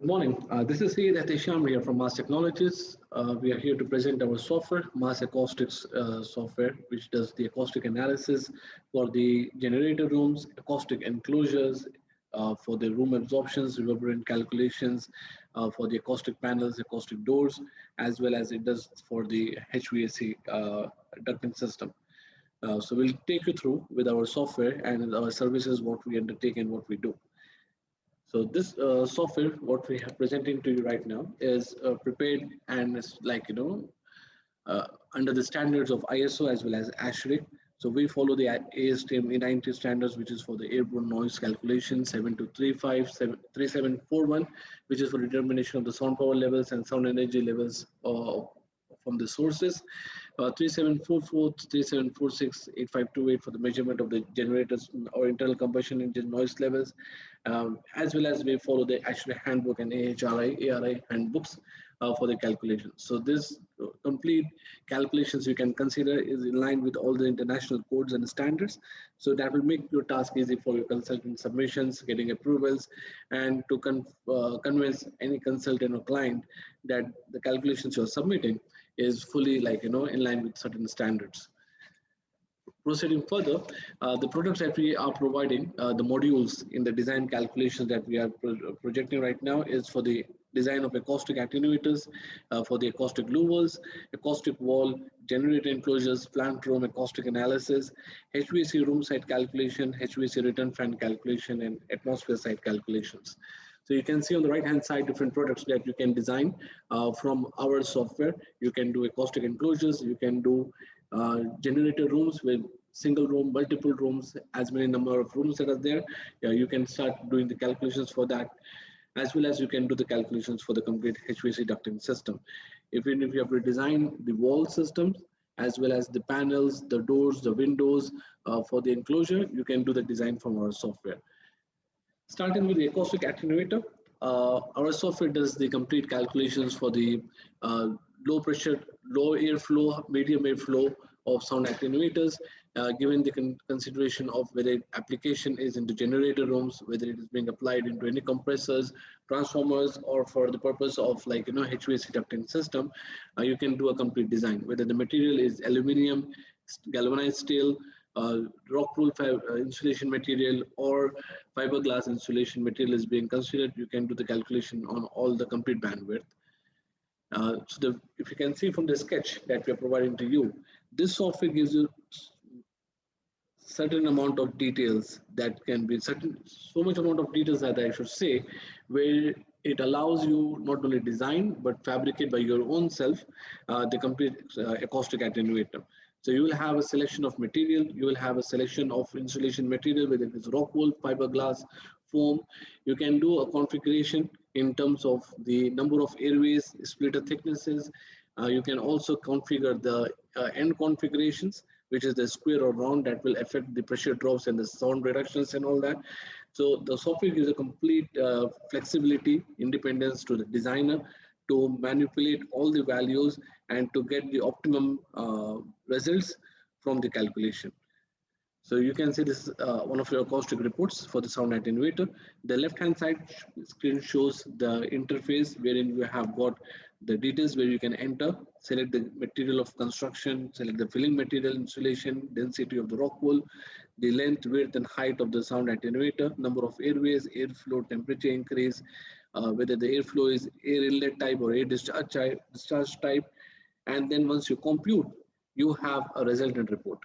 Good morning. This is Syed Hatisham here from Mars Technologies. We are here to present our software, Mars Acoustics software, which does the acoustic analysis for the generator rooms, acoustic enclosures, for the room absorptions, reverberant calculations, for the acoustic panels, acoustic doors, as well as it does for the HVAC ducting system. So we'll take you through with our software and our services, what we undertake and what we do. So this software, what we have presenting to you right now, is prepared and it's like uh, under the standards of ISO as well as ASHRAE. So we follow the ASTM E90 standards, which is for the airborne noise calculation 7235 3741, which is for determination of the sound power levels and sound energy levels from the sources. 3744, 3746, 8528 for the measurement of the generators or internal combustion engine noise levels, as well as we follow the ASHRAE handbook and AHRI, ARI handbooks for the calculation. So this complete calculations you can consider is in line with all the international codes and standards. So that will make your task easy for your consultant submissions, getting approvals, and to convince any consultant or client that the calculations you're submitting is fully in line with certain standards. Proceeding further, the products that we are providing, the modules in the design calculations that we are projecting right now is for the design of acoustic attenuators, for the acoustic louvers, acoustic wall, generator enclosures, plant room acoustic analysis, HVAC room side calculation, HVAC return fan calculation, and atmosphere side calculations. So you can see on the right hand side different products that you can design from our software. You can do acoustic enclosures, you can do generator rooms with single room, multiple rooms, as many number of rooms that are there. You can start doing the calculations for that, as well as you can do the calculations for the complete HVAC ducting system. Even if you have to design the wall systems, as well as the panels, the doors, the windows for the enclosure, you can do the design from our software. Starting with the acoustic attenuator, our software does the complete calculations for the low pressure, low airflow, medium airflow of sound attenuators, given the consideration of whether application is into generator rooms, whether it is being applied into any compressors, transformers, or for the purpose of HVAC ducting system. You can do a complete design, whether the material is aluminum, galvanized steel, rock wool insulation material, or fiberglass insulation material is being considered. You can do the calculation on all the complete bandwidth. If you can see from the sketch that we are providing to you, this software gives you certain amount of details that can be so much amount of details that I should say, where it allows you not only design but fabricate by your own self the complete acoustic attenuator. So you will have a selection of material, you will have a selection of insulation material, whether it is rock wool, fiberglass, foam. You can do a configuration in terms of the number of airways, splitter thicknesses. You can also configure the end configurations, which is the square or round, that will affect the pressure drops and the sound reductions and all that. So the software gives a complete flexibility, independence to the designer to manipulate all the values and to get the optimum results from the calculation. So you can see this one of your acoustic reports for the sound attenuator. The left hand side screen shows the interface wherein you have got the details where you can enter, select the material of construction, select the filling material, insulation, density of the rock wool, the length, width and height of the sound attenuator, number of airways, airflow, temperature increase, whether the airflow is air inlet type or air discharge type. And then once you compute, you have a resultant report.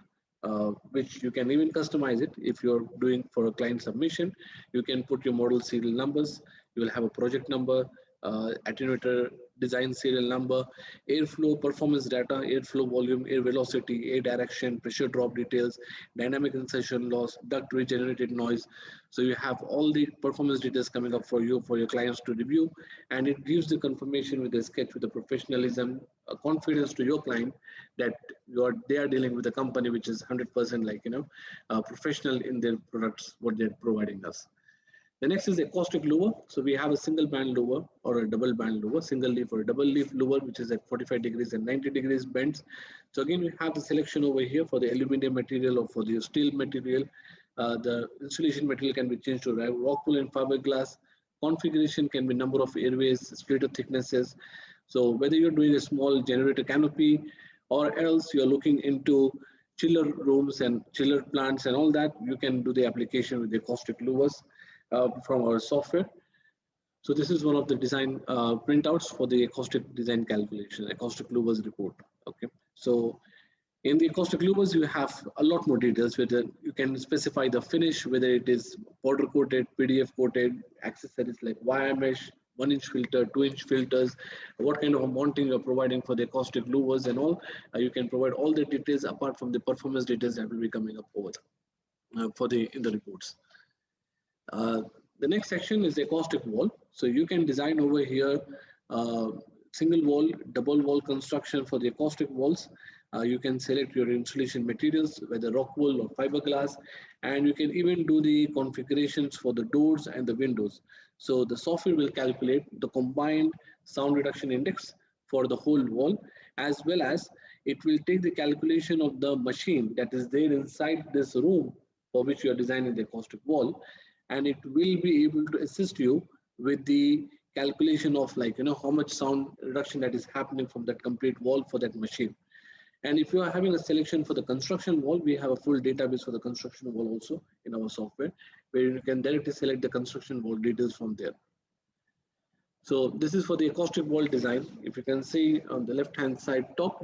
Which you can even customize it. If you're doing for a client submission, you can put your model serial numbers, you will have a project number, attenuator design serial number, airflow performance data, airflow volume, air velocity, air direction, pressure drop details, dynamic insertion loss, duct regenerated noise. So you have all the performance details coming up for you, for your clients to review, and it gives the confirmation with the sketch, with the professionalism, a confidence to your client that they are dealing with a company which is 100% professional in their products, what they're providing us. The next is acoustic louver. So we have a single band louver or a double band louver, single leaf or a double leaf louver, which is at 45 degrees and 90 degrees bends. So again, we have the selection over here for the aluminum material or for the steel material. The insulation material can be changed to rock wool and fiberglass. Configuration can be number of airways, splitter thicknesses. So whether you're doing a small generator canopy or else you're looking into chiller rooms and chiller plants and all that, you can do the application with the acoustic louvers from our software. So this is one of the design printouts for the acoustic design calculation, acoustic louvers report. Okay, so in the acoustic louvers, you have a lot more details. Whether you can specify the finish, whether it is powder coated, PDF coated, accessories like wire mesh, 1-inch filter, 2-inch filters, what kind of mounting you're providing for the acoustic louvers and all. You can provide all the details apart from the performance details that will be coming up over for the in the reports. The next section is the acoustic wall. So you can design over here single wall, double wall construction for the acoustic walls. You can select your insulation materials, whether rock wool or fiberglass, and you can even do the configurations for the doors and the windows. So the software will calculate the combined sound reduction index for the whole wall, as well as it will take the calculation of the machine that is there inside this room for which you are designing the acoustic wall, and it will be able to assist you with the calculation of, like, how much sound reduction that is happening from that complete wall for that machine. And if you are having a selection for the construction wall, we have a full database for the construction wall also in our software, where you can directly select the construction wall details from there. So this is for the acoustic wall design. If you can see on the left hand side top,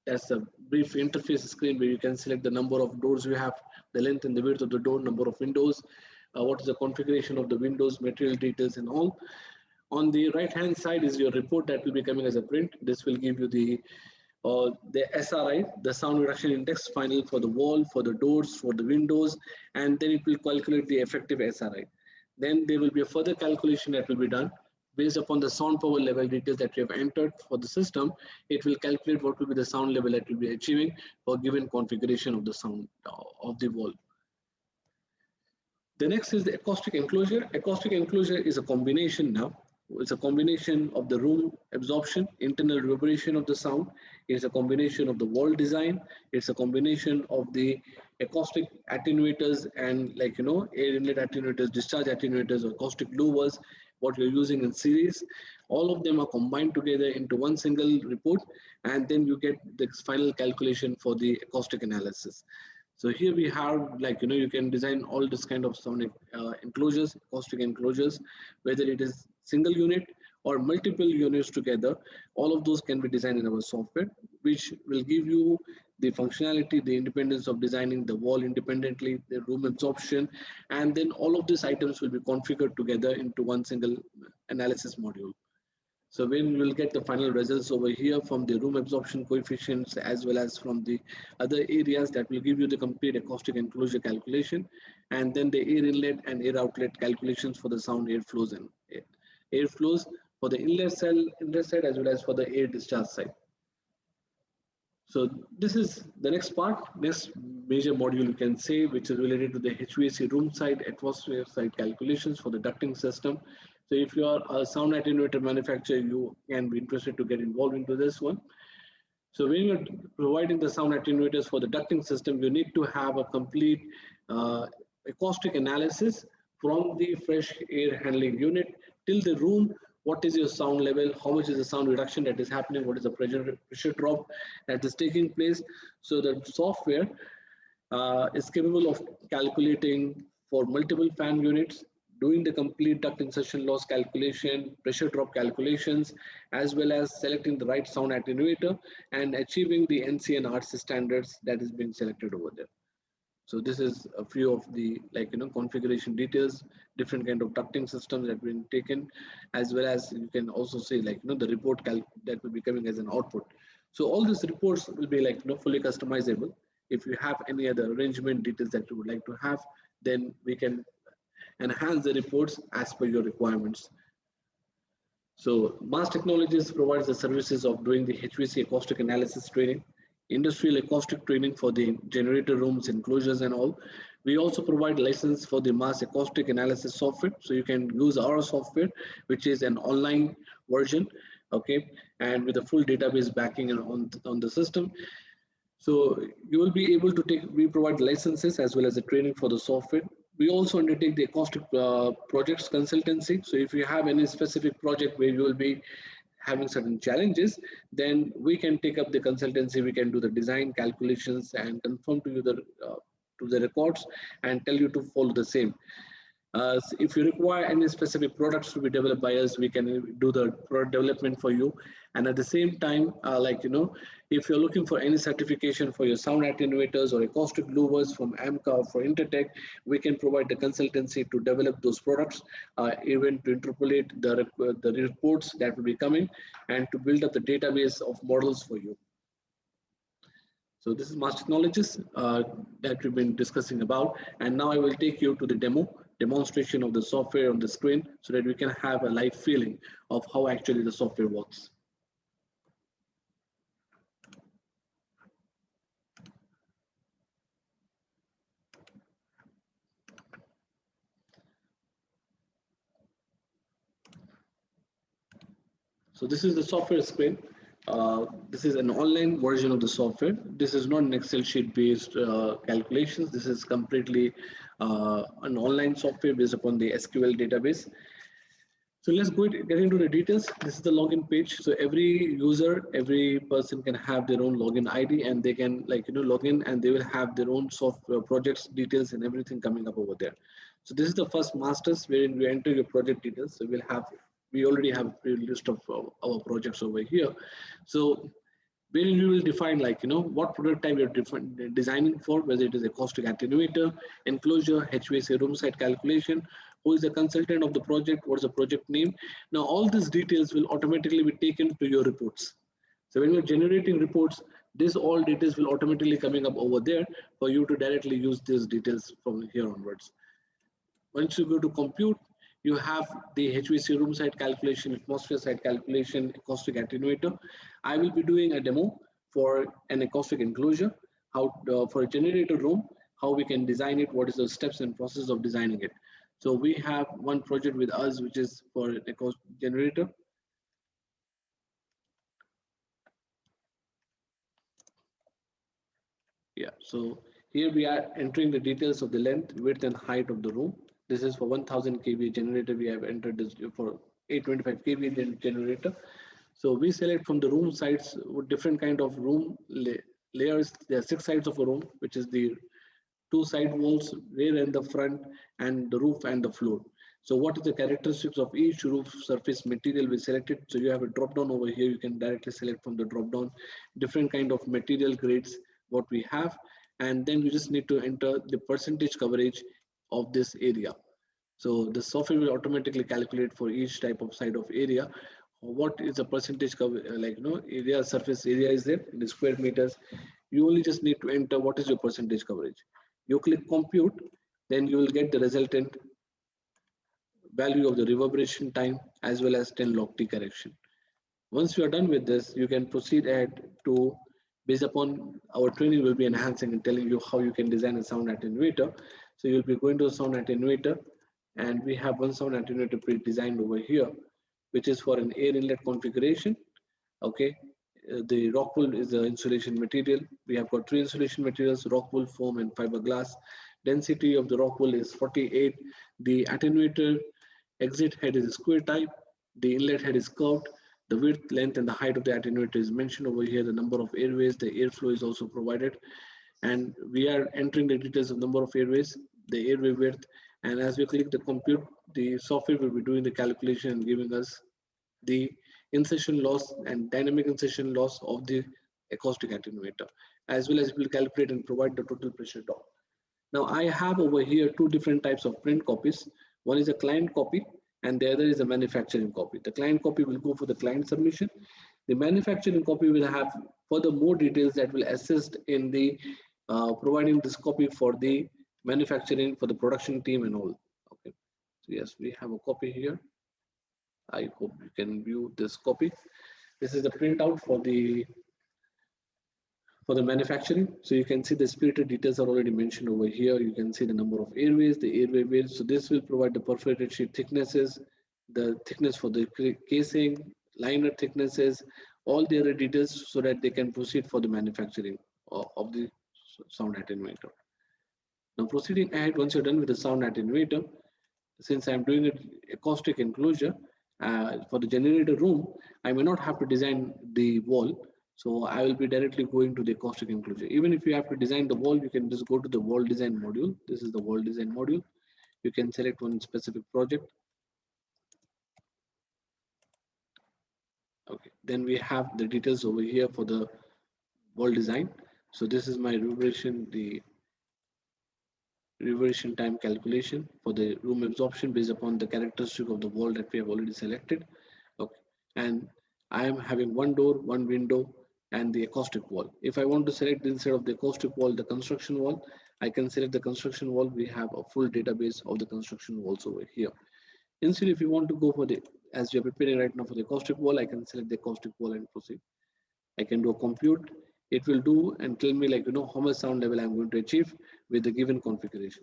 that's a brief interface screen where you can select the number of doors you have, the length and the width of the door, number of windows, what is the configuration of the windows, material details and all. On the right hand side is your report that will be coming as a print. This will give you the SRI, the sound reduction index final for the wall, for the doors, for the windows, and then it will calculate the effective SRI. Then there will be a further calculation that will be done based upon the sound power level details that you have entered for the system. It will calculate what will be the sound level that will be achieving for given configuration of the sound of the wall. The next is the acoustic enclosure. Acoustic enclosure is a combination now. It's a combination of the room absorption, internal reverberation of the sound. It's a combination of the wall design. It's a combination of the acoustic attenuators and, like, air inlet attenuators, discharge attenuators, or acoustic louvers, what you're using in series. All of them are combined together into one single report, and then you get the final calculation for the acoustic analysis. So here we have, like, you can design all this kind of sound enclosures, acoustic enclosures, whether it is single unit or multiple units together. All of those can be designed in our software, which will give you the functionality, the independence of designing the wall independently, the room absorption, and then all of these items will be configured together into one single analysis module. So when we will get the final results over here from the room absorption coefficients as well as from the other areas, that will give you the complete acoustic enclosure calculation, and then the air inlet and air outlet calculations for the sound airflows and airflows for the inlet side as well as for the air discharge side. So this is the next part, next major module you can say, which is related to the HVAC room side, atmosphere side calculations for the ducting system. So if you are a sound attenuator manufacturer, you can be interested to get involved into this one. So when you're providing the sound attenuators for the ducting system, you need to have a complete acoustic analysis from the fresh air handling unit till the room. What is your sound level? How much is the sound reduction that is happening? What is the pressure drop that is taking place? So the software is capable of calculating for multiple fan units, doing the complete duct insertion loss calculation, pressure drop calculations, as well as selecting the right sound attenuator and achieving the NC and RC standards that is being selected over there. So this is a few of the, like, configuration details, different kind of ducting systems that have been taken, as well as you can also say, like, the report that will be coming as an output. So all these reports will be, like, fully customizable. If you have any other arrangement details that you would like to have, then we can enhance the reports as per your requirements. So MAS Technologies provides the services of doing the HVAC acoustic analysis training, industrial acoustic training for the generator rooms, enclosures and all. We also provide license for the MAS acoustic analysis software. So you can use our software, which is an online version, okay, and with a full database backing on the system. So you will be able to we provide licenses as well as the training for the software. We also undertake the acoustic projects consultancy. So if you have any specific project where you will be having certain challenges, then we can take up the consultancy. We can do the design calculations and confirm to the records and tell you to follow the same. If you require any specific products to be developed by us, we can do the product development for you. And at the same time, if you're looking for any certification for your sound attenuators or acoustic louvers from AMCA or for Intertech, we can provide the consultancy to develop those products, even to interpolate the reports that will be coming and to build up the database of models for you. So this is Mars Technologies that we've been discussing about. And now I will take you to the demonstration of the software on the screen so that we can have a live feeling of how actually the software works. So this is the software screen. This is an online version of the software. This is not an Excel sheet based calculations. This is completely an online software based upon the SQL database. So let's get into the details. This is the login page. So every user, every person can have their own login ID and they can log in and they will have their own software projects details and everything coming up over there. So this is the first masters wherein we enter your project details. So we already have a list of our projects over here. So where you will define what product type you're designing for, whether it is acoustic attenuator, enclosure, HVAC room site calculation, who is the consultant of the project, what's the project name. Now all these details will automatically be taken to your reports. So when you're generating reports, this all details will automatically coming up over there for you to directly use these details from here onwards. Once you go to compute, you have the HVAC room site calculation, atmosphere site calculation, acoustic attenuator. I will be doing a demo for an acoustic enclosure, for a generator room, how we can design it, what is the steps and process of designing it. So we have one project with us, which is for an acoustic generator. Yeah, so here we are entering the details of the length, width, and height of the room. This is for 1000 kVA generator. We have entered this for 825 kVA generator. So we select from the room sites with different kind of room layers. There are 6 sides of a room, which is the 2 side walls, rear and the front, and the roof and the floor. So what is the characteristics of each roof surface material we selected? So you have a drop down over here. You can directly select from the drop down different kind of material grades what we have, and then you just need to enter the percentage coverage of this area. So the software will automatically calculate for each type of side of area what is the percentage cover, area, surface area is there in the square meters. You only just need to enter what is your percentage coverage. You click compute, then you will get the resultant value of the reverberation time as well as 10 log T correction. Once you are done with this, you can proceed ahead to, based upon our training, will be enhancing and telling you how you can design a sound attenuator. So you'll be going to a sound attenuator, and we have one sound attenuator pre-designed over here, which is for an air inlet configuration. Okay, the rock wool is the insulation material. We have got 3 insulation materials: rock wool, foam, and fiberglass. Density of the rock wool is 48. The attenuator exit head is a square type. The inlet head is curved. The width, length, and the height of the attenuator is mentioned over here. The number of airways, the airflow is also provided. And we are entering the details of number of airways, the airway width. And as we click the compute, the software will be doing the calculation and giving us the insertion loss and dynamic insertion loss of the acoustic attenuator, as well as it will calculate and provide the total pressure drop. Now I have over here 2 different types of print copies. One is a client copy and the other is a manufacturing copy. The client copy will go for the client submission. The manufacturing copy will have further more details that will assist in the providing this copy for the manufacturing, for the production team and all. Okay, so yes, we have a copy here. I hope you can view this copy. This is the printout for the manufacturing. So you can see the spirited details are already mentioned over here. You can see the number of airways, the airway width. So this will provide the perforated sheet thicknesses, the thickness for the casing, liner thicknesses, all the other details so that they can proceed for the manufacturing of the sound attenuator. Now proceeding ahead, once you're done with the sound attenuator, since I'm doing an acoustic enclosure for the generator room, I may not have to design the wall. So I will be directly going to the acoustic enclosure. Even if you have to design the wall, you can just go to the wall design module. This is the wall design module. You can select one specific project. Okay, then we have the details over here for the wall design. So this is my reverberation, the reverberation time calculation for the room absorption based upon the characteristic of the wall that we have already selected. Okay, and I am having one door, one window, and the acoustic wall. If I want to select instead of the acoustic wall, the construction wall, I can select the construction wall. We have a full database of the construction walls over here. Instead, if you want to go for the, as we are preparing right now for the acoustic wall, I can select the acoustic wall and proceed. I can do a compute. It will do and tell me like, how much sound level I'm going to achieve with the given configuration.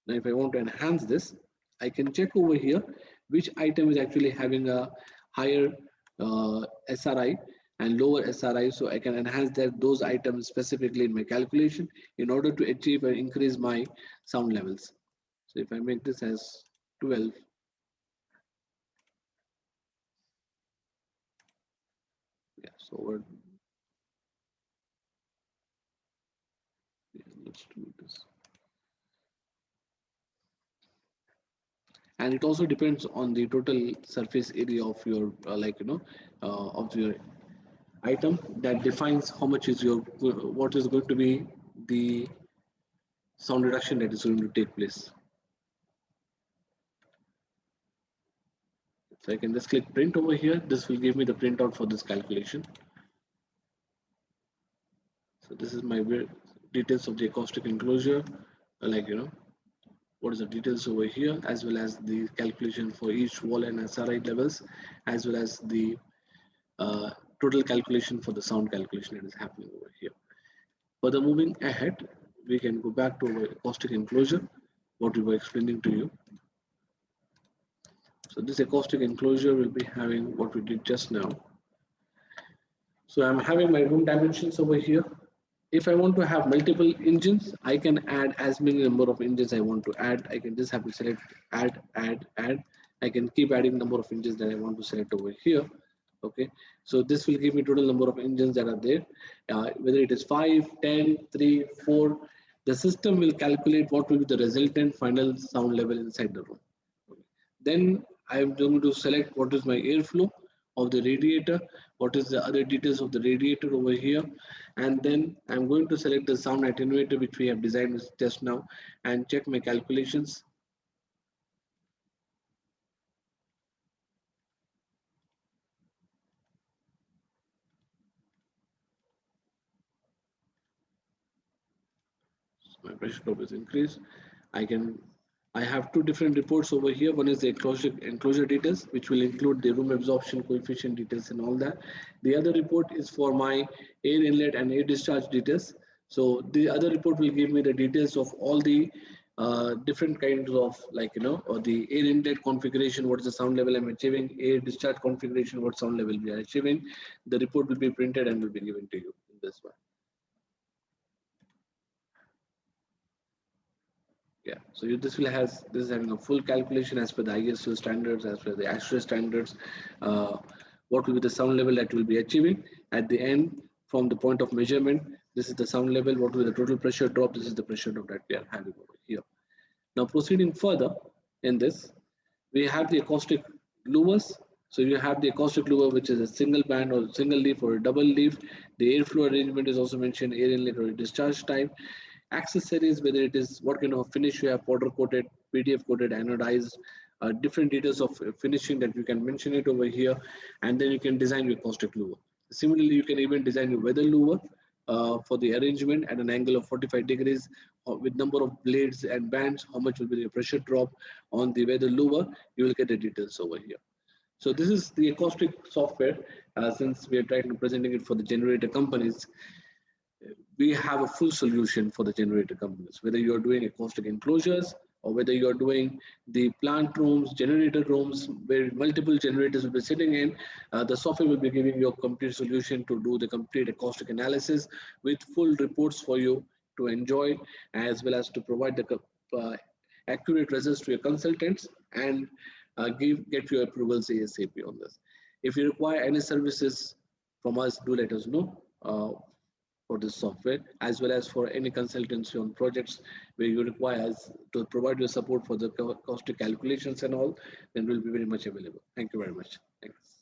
Now, if I want to enhance this, I can check over here which item is actually having a higher SRI and lower SRI. So I can enhance those items specifically in my calculation in order to achieve and increase my sound levels. So if I make this as 12, yeah, so let's do this. And it also depends on the total surface area of your of your item that defines how much is your what is going to be the sound reduction that is going to take place. So I can just click print over here. This will give me the printout for this calculation. So this is my details of the acoustic enclosure, what is the details over here, as well as the calculation for each wall and SRI levels, as well as the total calculation for the sound calculation that is happening over here. Further moving ahead, we can go back to our acoustic enclosure, what we were explaining to you. So this acoustic enclosure will be having what we did just now. So I'm having my room dimensions over here. If I want to have multiple engines, I can add as many number of engines I want to add. I can just have to select add. I can keep adding number of engines that I want to select over here. Okay, so this will give me total number of engines that are there, whether it is 5, 10, 3, 4. The system will calculate what will be the resultant final sound level inside the room. Okay. Then I'm going to select what is my airflow of the radiator, what is the other details of the radiator over here, and then I'm going to select the sound attenuator which we have designed just now and check my calculations. My pressure drop is increased. I have two different reports over here. One is the enclosure details, which will include the room absorption coefficient details and all that. The other report is for my air inlet and air discharge details. So the other report will give me the details of all the different kinds of or the air inlet configuration, what is the sound level I'm achieving, air discharge configuration, what sound level we are achieving. The report will be printed and will be given to you in this one. Yeah, so this is having a full calculation as per the ISO standards, as per the ASHRAE standards. What will be the sound level that will be achieving at the end from the point of measurement? This is the sound level. What will be the total pressure drop? This is the pressure drop that we are having over here. Now proceeding further in this, we have the acoustic louvers. So you have the acoustic louver, which is a single band or single leaf or a double leaf. The airflow arrangement is also mentioned, air inlet or discharge type. Accessories, whether it is what kind of finish you have, powder coated, PDF coated, anodized, different details of finishing that you can mention it over here, and then you can design your acoustic louver. Similarly, you can even design your weather louver for the arrangement at an angle of 45 degrees with number of blades and bands, how much will be the pressure drop on the weather louver. You will get the details over here. So this is the acoustic software. Since we are trying to presenting it for the generator companies, we have a full solution for the generator companies, whether you're doing acoustic enclosures or whether you're doing the plant rooms, generator rooms, where multiple generators will be sitting in. The software will be giving you a complete solution to do the complete acoustic analysis with full reports for you to enjoy, as well as to provide the accurate results to your consultants, and get your approvals ASAP on this. If you require any services from us, do let us know for this software, as well as for any consultancy on projects where you require us to provide your support for the cost calculations and all, then we'll be very much available. Thank you very much. Thanks.